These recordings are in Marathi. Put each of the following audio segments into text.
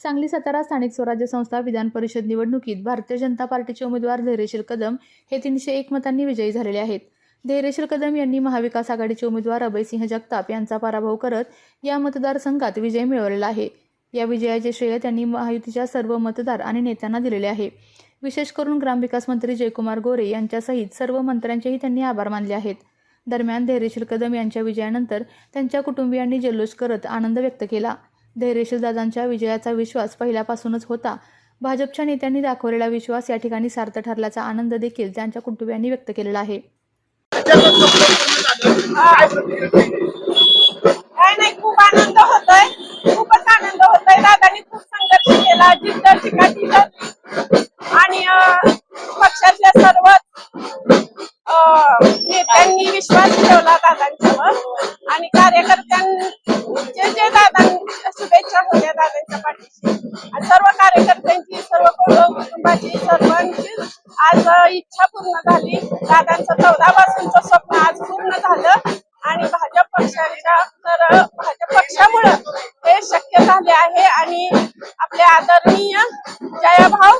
सांगली सातारा स्थानिक स्वराज्य संस्था विधान परिषद निवडणुकीत भारतीय जनता पार्टीचे उमेदवार धैर्यशील कदम हे 301 मतांनी विजयी झालेले आहेत। धैर्यशील कदम यांनी महाविकास आघाडीचे उमेदवार अभयसिंह जगताप यांचा पराभव करत या मतदारसंघात विजय मिळवलेला आहे। या विजयाचे श्रेय त्यांनी महायुतीच्या सर्व मतदार आणि नेत्यांना दिलेले आहे। विशेष करून ग्रामविकास मंत्री जयकुमार गोरे यांच्यासहित सर्व मंत्र्यांचेही त्यांनी आभार मानले आहेत। दरम्यान धैर्यशील कदम यांच्या विजयानंतर त्यांच्या कुटुंबियांनी जल्लोष करत आनंद व्यक्त केला। धैर्यशील दादांच्या विजयाचा विश्वास पहिल्यापासूनच होता। भाजपच्या नेत्यांनी दाखवलेला विश्वास या ठिकाणी सार्थ ठरल्याचा आनंद देखील त्यांच्या कुटुंबियांनी व्यक्त केलेला आहे। खूप आनंद होतोय, खूपच आनंद होतोय। दादांनी खूप संघर्ष केला, जिद्द चिकाटी आणि पक्षाच्या सर्व नेत्यांनी विश्वास ठेवला दादांच्यावर आणि कार्यकर्त्यांचे जे दादांच्या शुभेच्छा होत्या दादांच्या पाठीशी आणि सर्व कार्यकर्त्यांची सर्व कुटुंबाची सर्वांची आज इच्छा पूर्ण झाली। दादांचं 14 पासूनचं स्वप्न आज पूर्ण झालं आणि भाजप पक्षामुळे हे शक्य झाले आहे। आणि आपले आदरणीय जयाभाऊ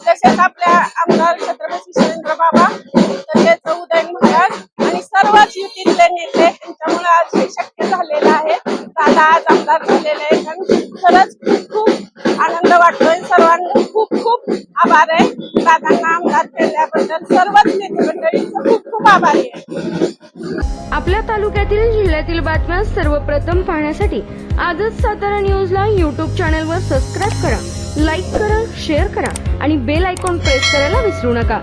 तसेच आपल्या आमदार छत्रपती शिवेंद्र बाबा तसेच उदयन महाराज आणि सर्वच युतीतले नेते यांच्यामुळे आज हे शक्य झालेलं आहे। दादा आज आमदार झालेले आहेत आणि खरंच खूप आनंद वाटतोय। सर्वांना खूप खूप आभार आहे। दादांना आमदार केल्याबद्दल सर्वच नेते मंडळींचे खूप खूप आभारी आहे। आपल्या तालुक्यातील जिल्ह्यातील बातम्या सर्वप्रथम पाहण्यासाठी आजच सातारा न्यूजला YouTube चॅनलवर सबस्क्राइब करा, लाईक करा, शेअर करा आणि बेल आयकॉन प्रेस करायला विसरू नका।